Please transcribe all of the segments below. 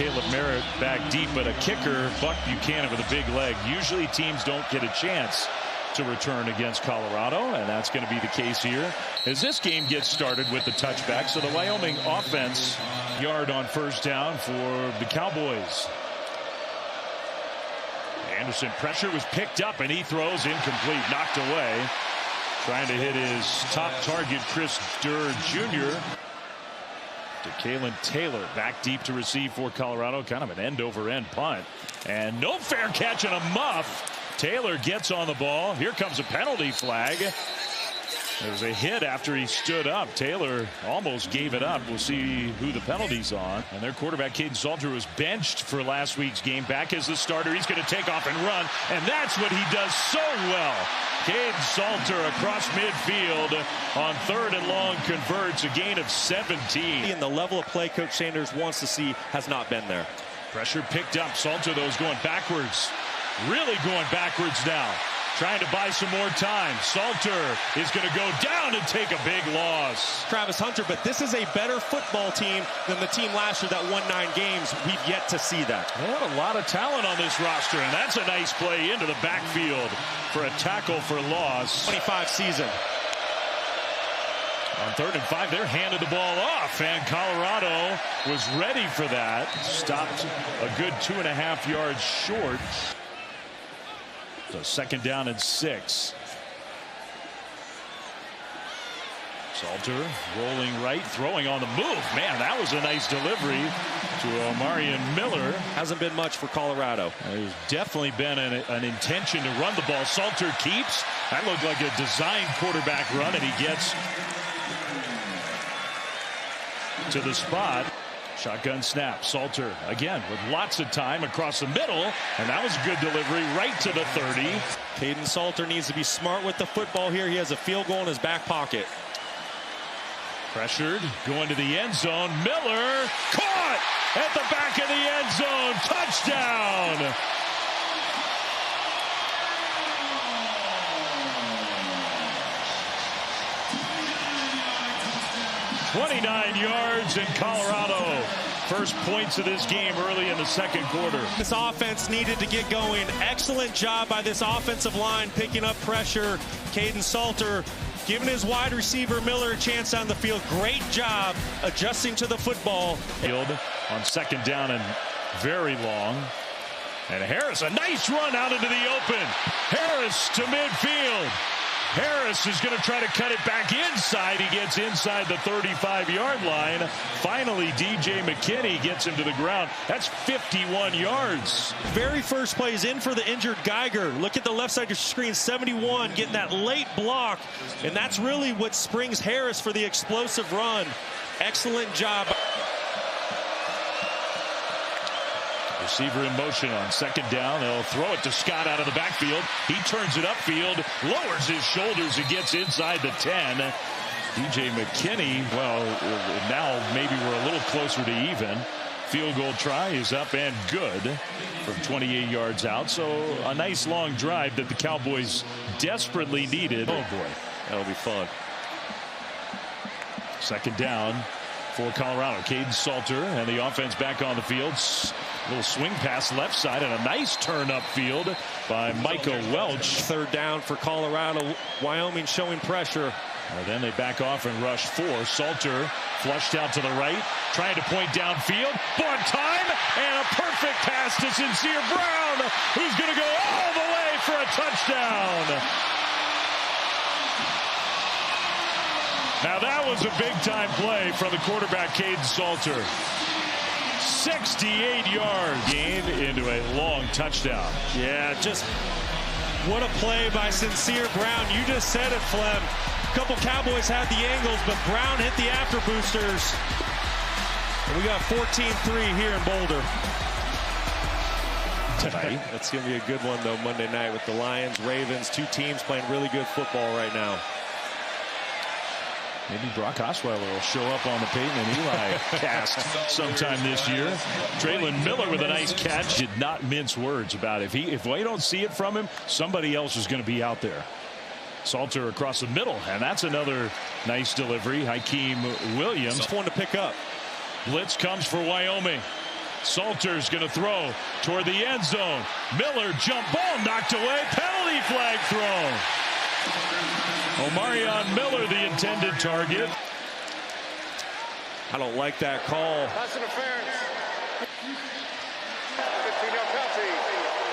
Caleb Merritt back deep, but a kicker, Buck Buchanan with a big leg. Usually teams don't get a chance to return against Colorado, and that's going to be the case here as this game gets started with the touchback. So the Wyoming offense yard on first down for the Cowboys. Anderson pressure was picked up and he throws incomplete, knocked away. Trying to hit his top target, Chris Durr Jr. To Kalen Taylor, back deep to receive for Colorado. Kind of an end-over-end punt. And no fair catch and a muff. Taylor gets on the ball. Here comes a penalty flag. There's a hit after he stood up. Taylor almost gave it up. We'll see who the penalty's on. And their quarterback, Caden Salter, was benched for last week's game. Back as the starter. He's going to take off and run. And that's what he does so well. Caden Salter across midfield on 3rd and long converts, a gain of 17. And the level of play Coach Sanders wants to see has not been there. Pressure picked up. Salter, though, is going backwards. Really going backwards now. Trying to buy some more time. Salter is going to go down and take a big loss. Travis Hunter, but this is a better football team than the team last year that won 9 games. We've yet to see that. Well, a lot of talent on this roster, and that's a nice play into the backfield for a tackle for loss. 25 season. On 3rd and 5, they're handed the ball off, and Colorado was ready for that. Stopped a good 2.5 yards short. So 2nd down and 6. Salter rolling right, throwing on the move. Man, that was a nice delivery to Omarion Miller. Hasn't been much for Colorado. There's definitely been an intention to run the ball. Salter keeps. That looked like a designed quarterback run, and he gets to the spot. Shotgun snap. Salter again with lots of time across the middle, and that was a good delivery right to the 30. Caden Salter needs to be smart with the football here. He has a field goal in his back pocket. Pressured, going to the end zone. Miller caught at the back of the end zone. Touchdown. .29 yards in Colorado. First points of this game early in the 2nd quarter. This offense needed to get going. Excellent job by this offensive line picking up pressure. Caden Salter giving his wide receiver Miller a chance on the field. Great job adjusting to the football. Field on 2nd down and very long. And Harris, a nice run out into the open. Harris to midfield. Harris is going to try to cut it back inside. He gets inside the 35-yard line. Finally, DJ McKinney gets him to the ground. That's 51 yards. Very first play is in for the injured Geiger. Look at the left side of your screen, 71, getting that late block. And that's really what springs Harris for the explosive run. Excellent job. Receiver in motion on 2nd down. They'll throw it to Scott out of the backfield. He turns it upfield, lowers his shoulders, and gets inside the 10. DJ McKinney, well, now maybe we're a little closer to even. Field goal try is up and good from 28 yards out. So a nice long drive that the Cowboys desperately needed. Oh, boy. That'll be fun. 2nd down for Colorado. Caden Salter and the offense back on the field. Little swing pass left side and a nice turn upfield by Micah Welch. 3rd down for Colorado. Wyoming showing pressure. Then they back off and rush 4. Salter flushed out to the right, trying to point downfield. Bought time and a perfect pass to Sincere Brown, who's going to go all the way for a touchdown. Now that was a big-time play from the quarterback, Caden Salter. 68 yards gained into a long touchdown. Yeah, just what a play by Sincere Brown. You just said it, Flem. A couple Cowboys had the angles, but Brown hit the after boosters. And we got 14-3 here in Boulder. Tonight. That's going to be a good one, though, Monday night with the Lions, Ravens, 2 teams playing really good football right now. Maybe Brock Osweiler will show up on the Peyton and Eli cast sometime this year. Traylon Miller with a nice catch. Did not mince words about it. If we don't see it from him, somebody else is going to be out there. Salter across the middle, and that's another nice delivery. Hakeem Williams. Tough one to pick up. Blitz comes for Wyoming. Salter's going to throw toward the end zone. Miller jump ball knocked away. Penalty flag thrown. Omarion Miller, the intended target. I don't like that call. Pass interference. 15-yard penalty.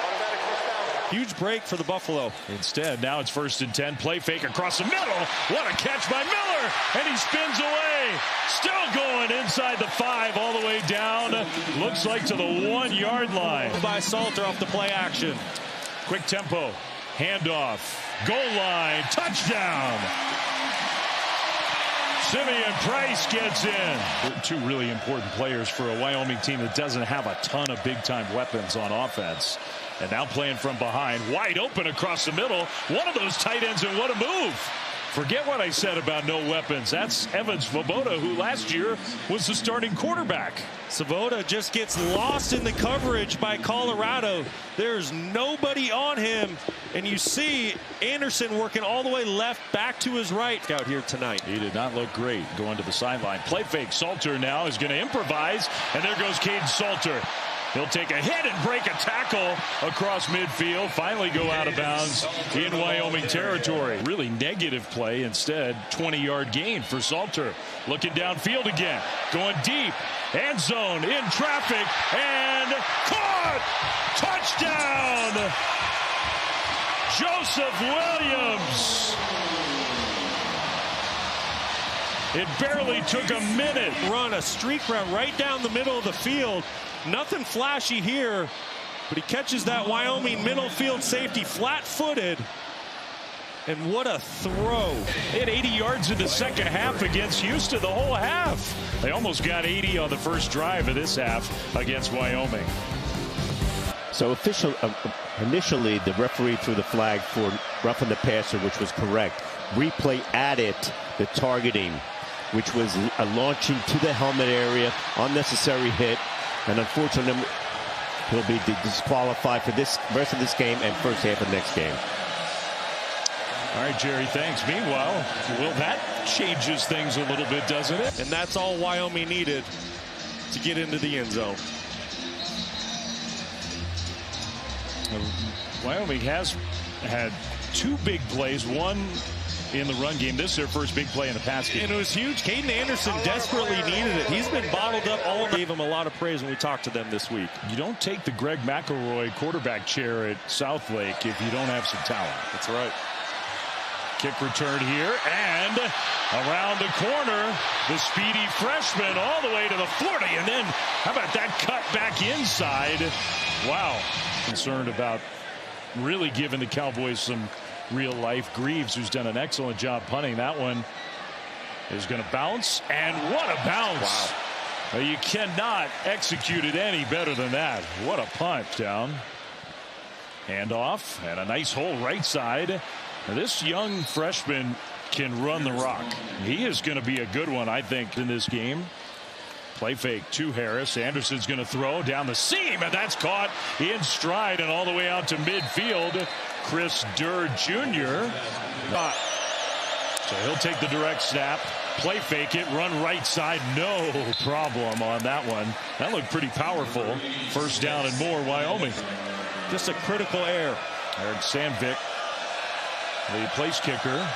Automatic first down. Huge break for the Buffalo. Instead, now it's 1st and 10. Play fake across the middle. What a catch by Miller. And he spins away. Still going inside the 5 all the way down. Looks like to the 1-yard line. By Salter off the play action. Quick tempo. Handoff. Goal line. Touchdown. Simeon Price gets in. Two really important players for a Wyoming team that doesn't have a ton of big-time weapons on offense. And now playing from behind, wide open across the middle. One of those tight ends, and what a move. Forget what I said about no weapons. That's Evan Svoboda, who last year was the starting quarterback. Svoboda just gets lost in the coverage by Colorado. There's nobody on him. And you see Anderson working all the way left back to his right out here tonight. He did not look great going to the sideline. Play fake. Salter now is going to improvise. And there goes Caden Salter. He'll take a hit and break a tackle across midfield. Finally go out of bounds in Wyoming territory. Really negative play. Instead, 20-yard gain for Salter. Looking downfield again. Going deep. End zone in traffic. And caught! Touchdown! Joseph Williams. It barely took a minute. Run a streak route right down the middle of the field. Nothing flashy here, but he catches that Wyoming middle field safety flat-footed. And what a throw. They had 80 yards in the second half against Houston the whole half. They almost got 80 on the first drive of this half against Wyoming. So initially, the referee threw the flag for roughing the passer, which was correct. Replay added the targeting, which was a launching to the helmet area, unnecessary hit. And unfortunately, he'll be disqualified for this rest of this game and first half of next game. All right, Jerry, thanks. Meanwhile, well, that changes things a little bit, doesn't it? And that's all Wyoming needed to get into the end zone. Wyoming has had 2 big plays, one in the run game. This is their first big play in the pass game. And it was huge. Caden Anderson desperately needed it. He's been bottled up all night. Gave him a lot of praise when we talked to them this week. You don't take the Greg McElroy quarterback chair at Southlake if you don't have some talent. That's right. Kick return here, and around the corner, the speedy freshman all the way to the 40, and then how about that cut back inside? Wow. Concerned about really giving the Cowboys some real life. Greaves, who's done an excellent job punting. That one is going to bounce, and what a bounce. Wow. You cannot execute it any better than that. What a punt down. Handoff, and a nice hole right side. Now, this young freshman can run the rock. He is going to be a good one, I think, in this game. Play fake to Harris. Anderson's going to throw down the seam, and that's caught in stride and all the way out to midfield. Chris Durr Jr. So he'll take the direct snap, play fake it, run right side. No problem on that one. That looked pretty powerful. First down and more, Wyoming. Just a critical error. Eric Sandvik, the place kicker.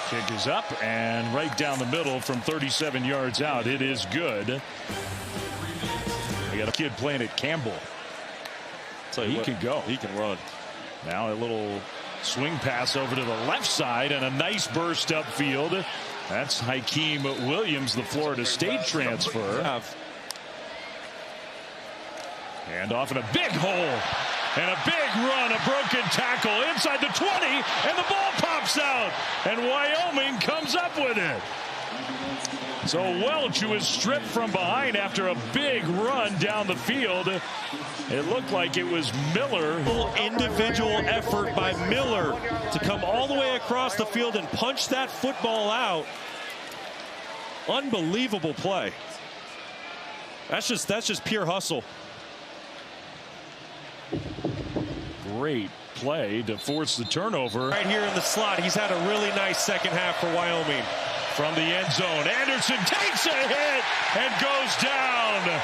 Kick is up and right down the middle from 37 yards out. It is good. We got a kid playing at Campbell. So he can go. He can run. Now a little swing pass over to the left side and a nice burst upfield. That's Hakeem Williams, the Florida State transfer. And off in a big hole. And a big run, a broken tackle inside the 20, and the ball pops out. And Wyoming comes up with it. So Welch, who was stripped from behind after a big run down the field. It looked like it was Miller. Individual effort by Miller to come all the way across the field and punch that football out. Unbelievable play. That's just pure hustle. Great play to force the turnover. Right here in the slot, he's had a really nice second half for Wyoming. from the end zone. Anderson takes a hit and goes down.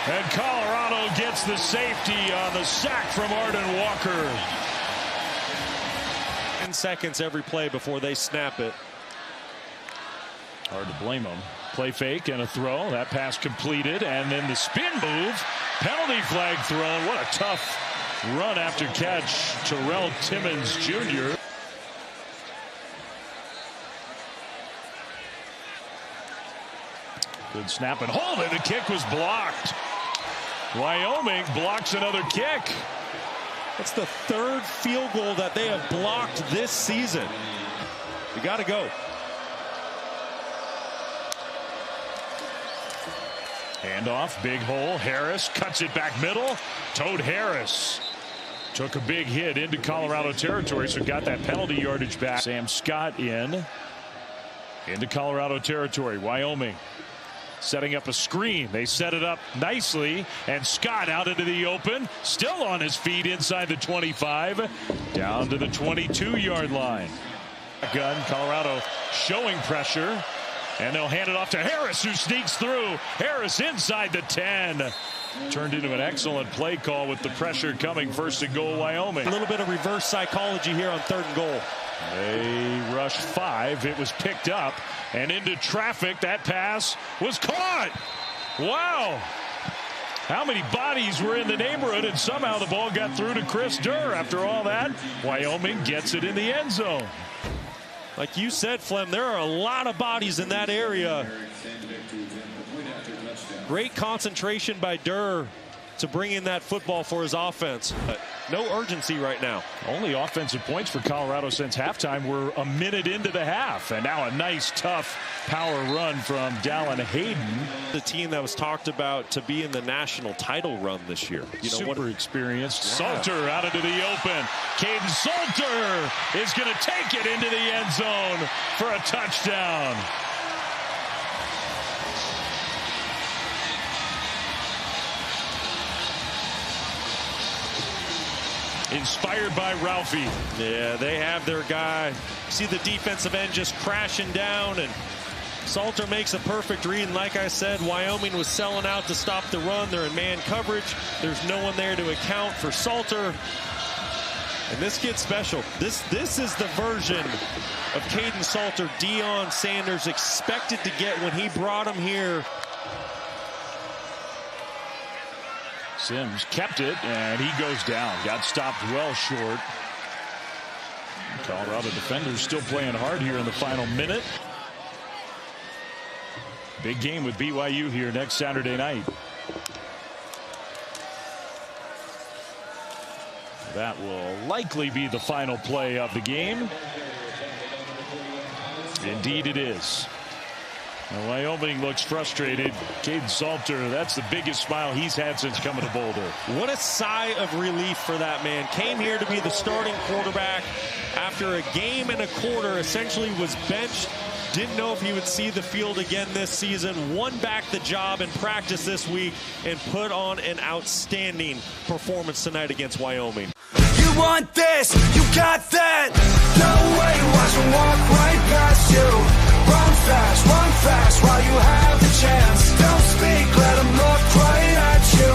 And Colorado gets the safety on the sack from Arden Walker. 10 seconds every play before they snap it. Hard to blame them. Play fake and a throw. That pass completed. And then the spin move. Penalty flag thrown. What a tough run after catch. Terrell Timmons Jr. Good snap and hold it. The kick was blocked. Wyoming blocks another kick. It's the third field goal that they have blocked this season. You got to go. Handoff, big hole. Harris cuts it back middle. Toad Harris took a big hit into Colorado territory, so got that penalty yardage back. Sam Scott into Colorado territory. Wyoming setting up a screen. They set it up nicely, and Scott out into the open, still on his feet inside the 25, down to the 22-yard line. Gun, Colorado showing pressure, and they'll hand it off to Harris, who sneaks through. Harris inside the 10. Turned into an excellent play call with the pressure coming. First and goal, Wyoming. A little bit of reverse psychology here on 3rd and goal. They rushed 5. It was picked up and into traffic. That pass was caught. Wow. How many bodies were in the neighborhood, and somehow the ball got through to Chris Durr. After all that, Wyoming gets it in the end zone. Like you said, Flem, there are a lot of bodies in that area. Great concentration by Durr to bring in that football for his offense. But no urgency right now. Only offensive points for Colorado since halftime were a minute into the half. And now a nice, tough power run from Dallin Hayden. The team that was talked about to be in the national title run this year. You know, super experienced. Yeah. Salter out into the open. Caden Salter is going to take it into the end zone for a touchdown. Inspired by Ralphie. Yeah, they have their guy. See the defensive end just crashing down, and Salter makes a perfect read. And like I said, Wyoming was selling out to stop the run. They're in man coverage. There's no one there to account for Salter. And this gets special. This is the version of Caden Salter Deion Sanders expected to get when he brought him here. Sims kept it, and he goes down. Got stopped well short. Colorado defenders still playing hard here in the final minute. Big game with BYU here next Saturday night. That will likely be the final play of the game. Indeed it is. Now, Wyoming looks frustrated. Caden Salter, that's the biggest smile he's had since coming to Boulder. What a sigh of relief for that man. Came here to be the starting quarterback after a game and a quarter, essentially was benched. Didn't know if he would see the field again this season. Won back the job in practice this week and put on an outstanding performance tonight against Wyoming. You want this, you got that. No way, watch him walk right past you. Run fast while you have the chance. Don't speak, let him look right at you.